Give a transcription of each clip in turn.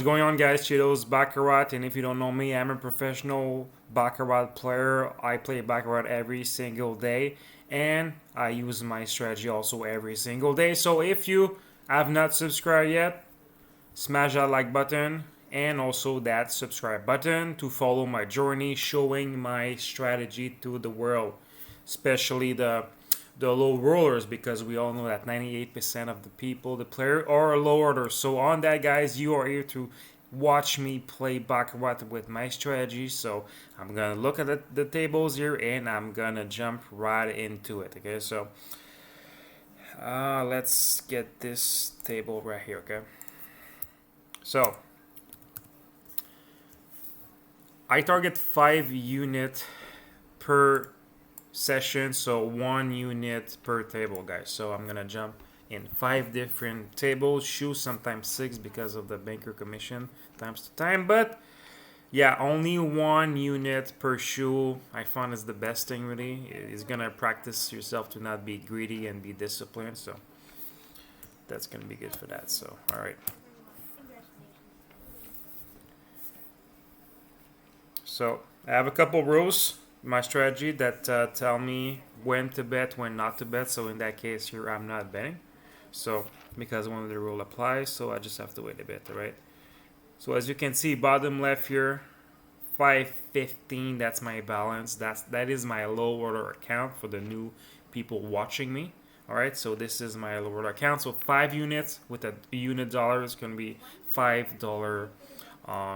what's going on, guys? Cheetos Baccarat, and if you don't know me, I'm a professional Baccarat player. I play Baccarat every single day, and I use my strategy also every single day. So if you have not subscribed yet, smash that like button and also that subscribe button to follow my journey showing my strategy to the world, especially the low rollers, because we all know that 98% of the people, the player, are low orders. So on that, guys, you are here to watch me play Baccarat with my strategy. So I'm gonna look at the tables here and I'm gonna jump right into it. Okay, so let's get this table right here. Okay, so I target 5 unit per session, so 1 unit per table, guys. So I'm gonna jump in 5 different tables, shoes sometimes 6 because of the banker commission times to time, but yeah, only 1 unit per shoe. I find is the best thing, really. It's gonna practice yourself to not be greedy and be disciplined, so that's gonna be good for that. So all right, so I have a couple rules my strategy that tell me when to bet, when not to bet. So in that case here, I'm not betting. So because one of the rule applies, so I just have to wait a bit, all right? So as you can see, bottom left here, 515. That's my balance. That is my low order account for the new people watching me. All right, so this is my low order account. So 5 units with a unit dollar is going to be $5.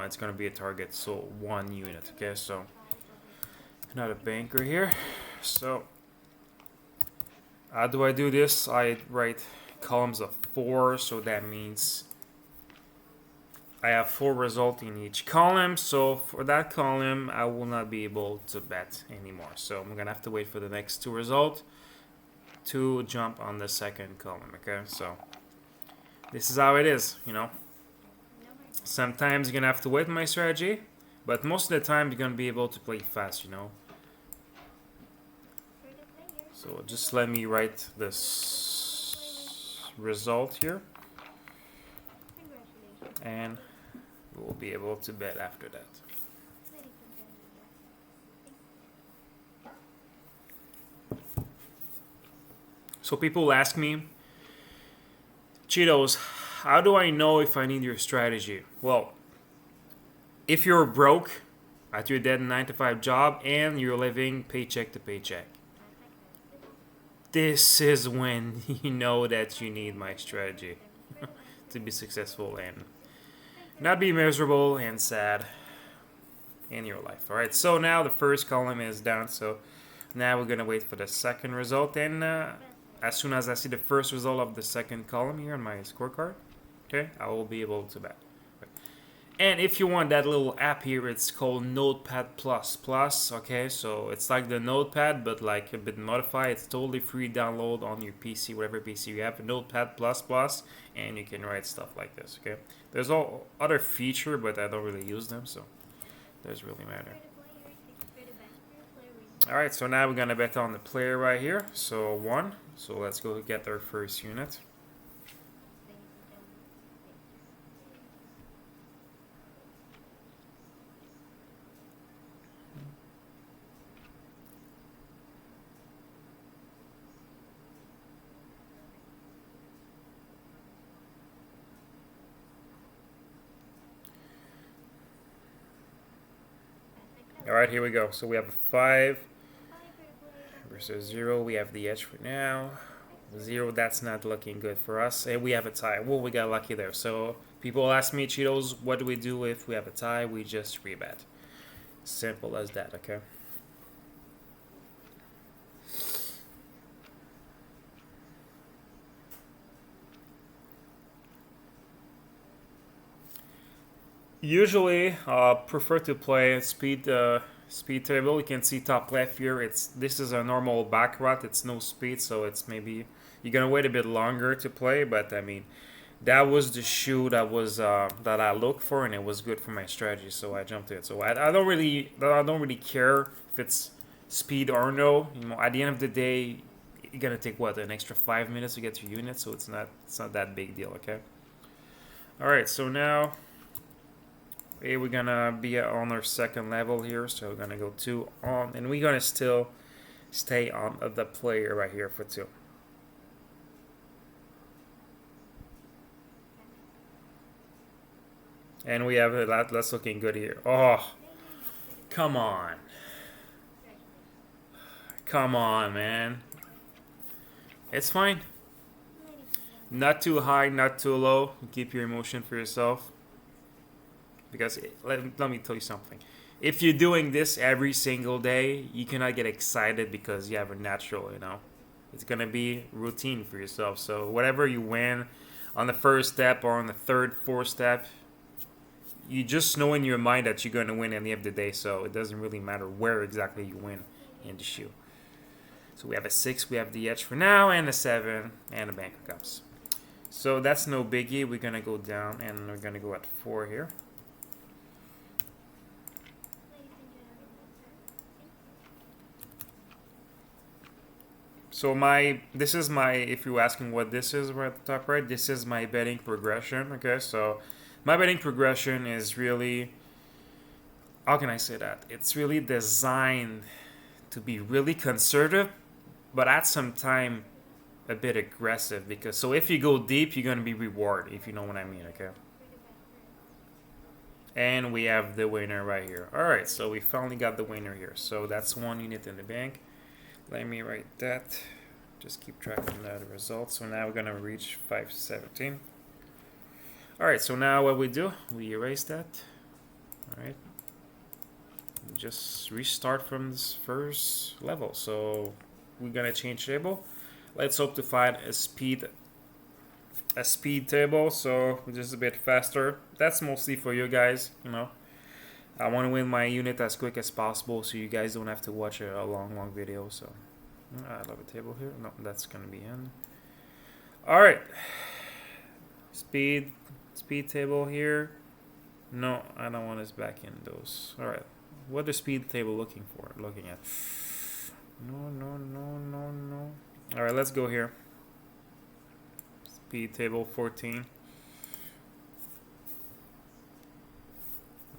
It's going to be a target. So 1 unit. Okay, so not a banker here. So how do I do this? I write columns of 4, so that means I have 4 results in each column. So for that column, I will not be able to bet anymore. So I'm gonna have to wait for the next 2 results to jump on the second column. Okay, so this is how it is, you know. Sometimes you're gonna have to wait my strategy, but most of the time you're gonna be able to play fast, you know. So just let me write this result here, and we'll be able to bet after that. So people ask me, Cheetos, how do I know if I need your strategy? Well, if you're broke at your dead 9-to-5 job and you're living paycheck to paycheck, this is when you know that you need my strategy to be successful and not be miserable and sad in your life. All right, so now the first column is down, so now we're gonna wait for the second result, and as soon as I see the first result of the second column here on my scorecard, okay, I will be able to bet. And if you want that little app here, it's called Notepad Plus Plus. Okay, so it's like the Notepad, but like a bit modified. It's totally free download on your PC, whatever PC you have. Notepad Plus Plus, and you can write stuff like this. Okay, there's all other feature, but I don't really use them, so it doesn't really matter. All right, so now we're gonna bet on the player right here. So 1. So let's go get our first unit. All right, here we go. So we have a 5 versus 0. We have the edge for now. 0, that's not looking good for us. And we have a tie. Well, we got lucky there. So people ask me, Cheetos, what do we do if we have a tie? We just rebet. Simple as that, okay? Usually, prefer to play speed table. You can see top left here. This is a normal Baccarat. It's no speed, so it's maybe you're gonna wait a bit longer to play. But I mean, that was the shoe that was that I looked for, and it was good for my strategy, so I jumped to it. So I don't really care if it's speed or no. You know, at the end of the day, you're gonna take what, an extra 5 minutes to get your unit, so it's not that big deal. Okay. All right. So now Okay, we're gonna be on our second level here, so we're gonna go 2 on, and we're gonna still stay on the player right here for 2. And we have it. That's looking good here. Oh, come on. Come on, man. It's fine. Not too high, not too low. Keep your emotion for yourself. Because let me tell you something. If you're doing this every single day, you cannot get excited because you have a natural, you know. It's going to be routine for yourself. So whatever you win on the first step or on the third, fourth step, you just know in your mind that you're going to win at the end of the day. So it doesn't really matter where exactly you win in the shoe. So we have a 6, we have the edge for now, and a 7, and a banker comes. So that's no biggie. We're going to go down, and we're going to go at 4 here. So this is my, if you're asking what this is right at the top right, this is my betting progression, okay? So my betting progression is really, how can I say that? It's really designed to be really conservative, but at some time a bit aggressive, because so if you go deep, you're going to be rewarded, if you know what I mean, okay? And we have the winner right here. All right, so we finally got the winner here. So that's 1 unit in the bank. Let me write that. Just keep track of the results. So now we're going to reach 517. All right, so now what we do, we erase that. All right. Just restart from this first level. So we're going to change table. Let's hope to find a speed table, so just a bit faster. That's mostly for you guys, you know. I want to win my unit as quick as possible, so you guys don't have to watch a long video. So I love a table here. No, that's gonna be in. All right, speed table here. No, I don't want us back in those. All right, what is speed table looking at? No. All right, let's go here. Speed table 14.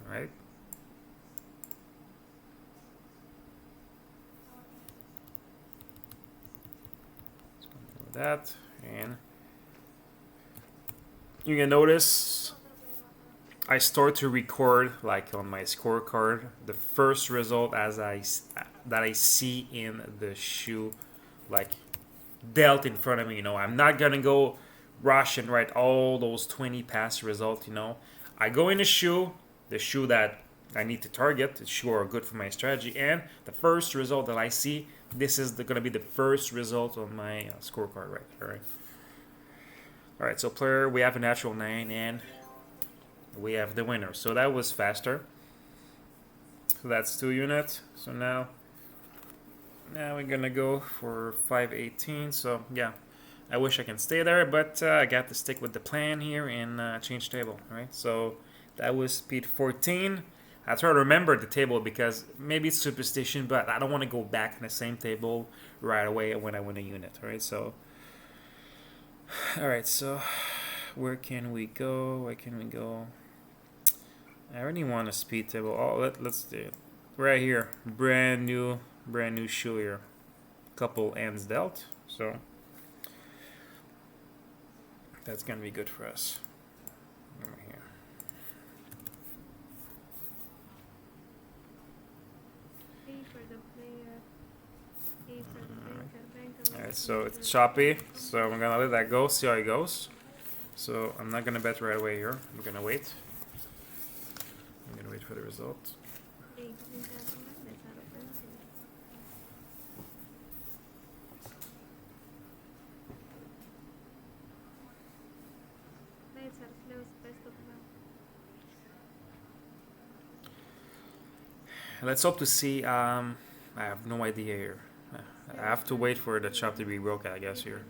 All right. Let's go with that, and you can notice I start to record, like on my scorecard, the first result that I see in the shoe, like dealt in front of me. You know, I'm not gonna go rush and write all those 20 past results. You know, I go in the shoe that I need to target, the shoe are good for my strategy, and the first result that I see, this is gonna be the first result on my scorecard, right? All right. So player, we have a natural 9, and we have the winner. So that was faster. So that's 2 units. So now we're gonna go for 518. So yeah, I wish I can stay there, but I got to stick with the plan here and change table. All right. So that was speed 14. I try to remember the table because maybe it's superstition, but I don't want to go back in the same table right away when I win a unit. All right. So where can we go? Where can we go? I really want a speed table. Oh, let's do it right here. Brand new shoe here. Couple ends dealt. So that's gonna be good for us. Right here. Alright, so it's choppy. So I'm gonna let that go. See how it goes. So I'm not gonna bet right away here. I'm gonna wait. I'm gonna wait for the result. Let's hope to see. I have no idea here. I have to wait for the chop to be broken, I guess, here.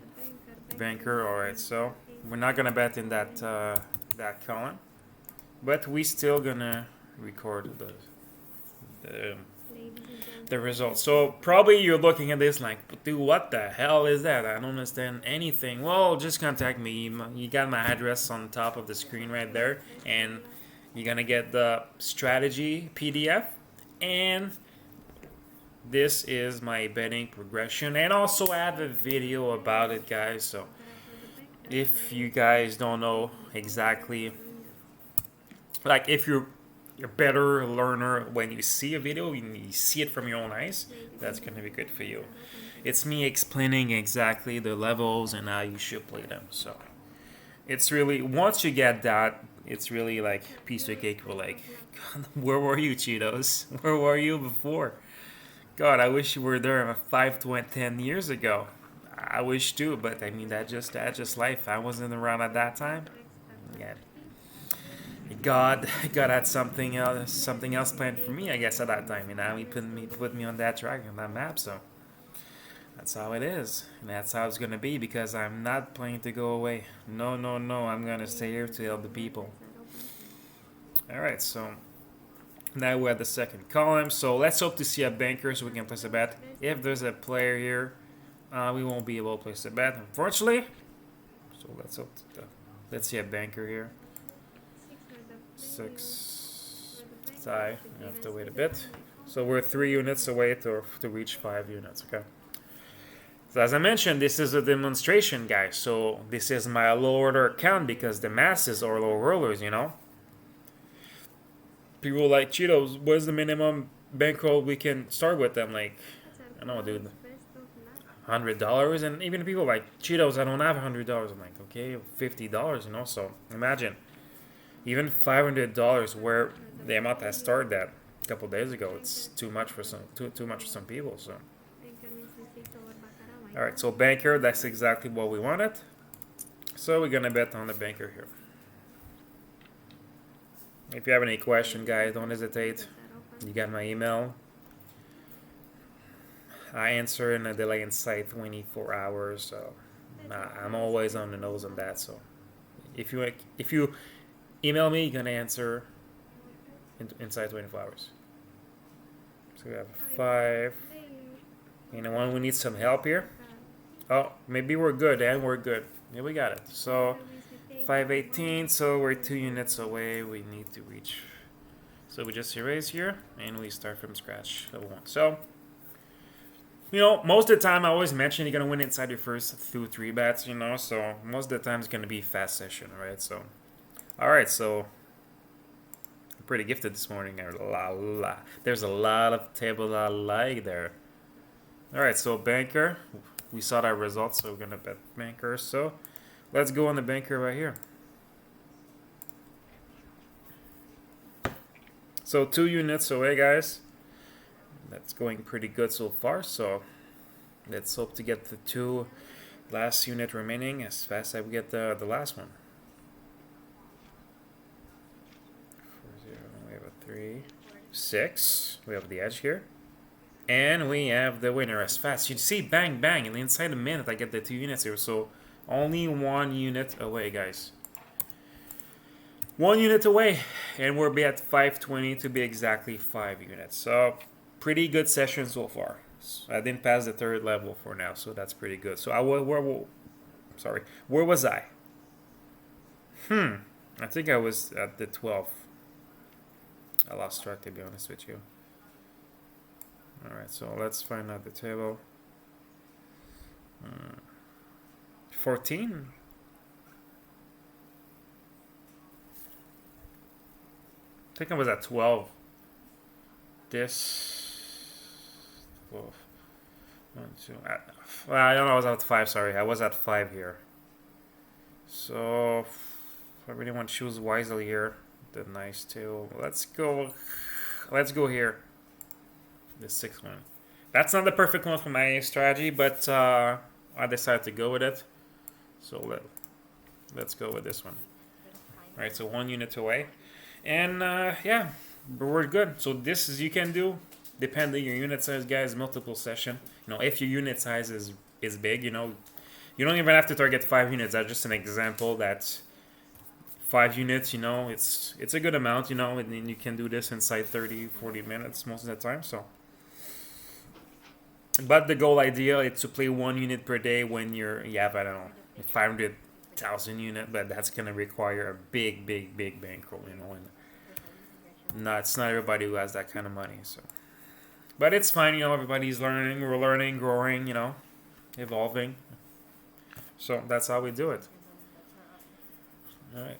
Banker, alright, so we're not gonna bet in that column, but we still gonna record the result. So probably you're looking at this like, dude, what the hell is that? I don't understand anything. Well, just contact me. You got my address on top of the screen right there, and You're gonna get the strategy PDF, and this is my betting progression, and also I have a video about it, guys. So if you guys don't know exactly, like if you're a better learner when you see a video, you see it from your own eyes, that's gonna be good for you. It's me explaining exactly the levels and how you should play them. So it's really, once you get that, it's really like piece of cake. We're like, where were you, Cheetos? Where were you before? God, I wish you were there 10 years ago. I wish too, but I mean that's just life. I wasn't around at that time. Yeah, God had something else planned for me. I guess at that time, He put me on that track on that map. So that's how it is, and that's how it's gonna be because I'm not planning to go away. No, no, no. I'm gonna stay here to help the people. All right, so now we're at the second column. So let's hope to see a banker so we can place a bet. If there's a player here, we won't be able to place a bet, unfortunately. So let's see a banker here. 6 tie. We have to wait a bit. So we're 3 units away to reach 5 units. Okay. So as I mentioned, this is a demonstration, guys. So this is my low order account because the masses are low rollers. People like Cheetos. What's the minimum bankroll we can start with? I'm like, I don't know, dude. $100, and even people like Cheetos, I don't have $100. I'm like, okay, $50, So imagine, even $500, where the amount I started at a couple days ago, it's too much for some people. So, all right, so banker, that's exactly what we wanted. So we're gonna bet on the banker here. If you have any question, guys, don't hesitate. You got my email. I answer in a delay inside 24 hours, so I'm always on the nose on that. So if you email me, you're gonna answer inside 24 hours. So we have 5. Anyone who needs some help here? Oh, maybe we're good, and we're good. Yeah, we got it. So 518. So we're 2 units away. We need to reach. So we just erase here, and we start from scratch. Level 1. So. Most of the time I always mention you're going to win inside your first 2-3 bets, so most of the time it's going to be fast session, right? So, alright, so I'm pretty gifted this morning. There's a lot of table I like there. Alright, so banker, we saw that result, so we're going to bet banker. So, let's go on the banker right here. So, 2 units away, guys. That's going pretty good so far, so let's hope to get the 2 last unit remaining as fast as we get the last one. 4-0, we have a 3, 6, we have the edge here, and we have the winner as fast. You see, bang, bang, and inside a minute I get the 2 units here, so only 1 unit away, guys. 1 unit away, and we'll be at 520 to be exactly 5 units. So pretty good session so far. I didn't pass the 3rd level for now, so that's pretty good. So where was I? I think I was at the 12th. I lost track, to be honest with you. Alright, so let's find out the table. 14? I think I was at 12. This. 12. 1, 2. Well, I don't know. I was at 5. Sorry, I was at 5 here. So I really want to choose wisely here. The nice table. Let's go. Let's go here. The 6th one. That's not the perfect one for my strategy, but I decided to go with it. So let's go with this one. All right. So 1 unit away, and yeah. But we're good. So this is, you can do, depending your unit size, guys, multiple session. If your unit size is big, you don't even have to target 5 units. That's just an example. That 5 units, it's a good amount, and then you can do this inside 30-40 minutes most of the time. So, but the goal idea is to play 1 unit per day when you have, I don't know, 500,000 unit, but that's gonna require a big bankroll, and No, it's not everybody who has that kind of money. So, but it's fine. You know, everybody's learning. We're learning, growing. You know, evolving. So that's how we do it. All right.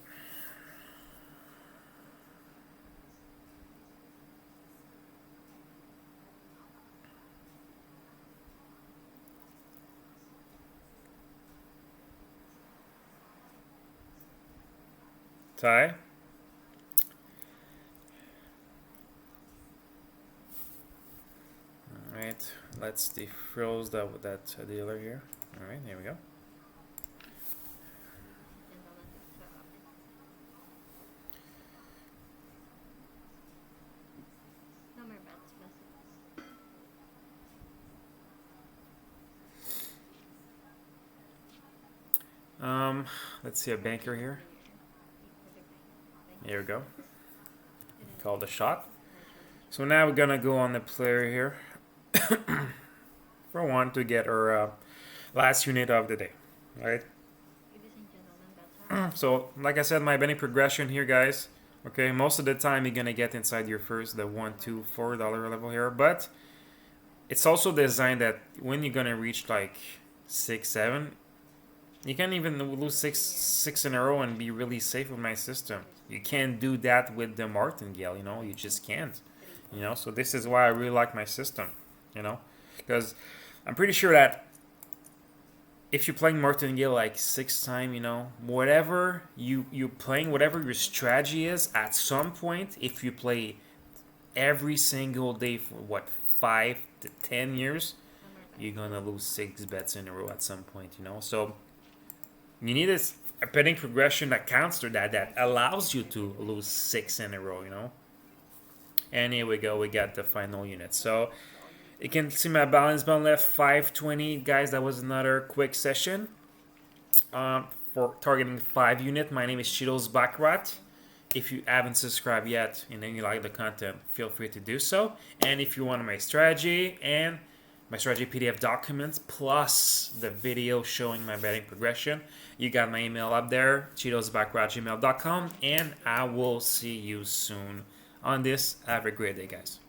Ty. All right. Let's defroze that dealer here. All right. Here we go. Let's see a banker here. There we go. Call the shot. So now we're gonna go on the player here for one to get our last unit of the day. All right. So like I said, my betting progression here, guys. Okay, most of the time you're gonna get inside your first the $1, $2, $4 level here, but it's also designed that when you're gonna reach like 6, 7, you can't even lose six in a row and be really safe with my system. You can't do that with the martingale, you know. You just can't, you know. So this is why I really like my system, you know, because I'm pretty sure that if you're playing martingale like 6 times, you know, whatever you playing, whatever your strategy is, at some point, if you play every single day for what 5 to 10 years, you're gonna lose 6 bets in a row at some point, you know. So you need a betting progression that counter that allows you to lose 6 in a row, you know. And here we go, we got the final unit. So you can see my balance button left 520, guys. That was another quick session for targeting 5 unit. My name is Cheetos Baccarat. If you haven't subscribed yet and then you like the content, feel free to do so. And if you want my strategy and my strategy PDF documents plus the video showing my betting progression, you got my email up there, cheetosbaccarat@gmail.com, and I will see you soon on this. Have a great day, guys.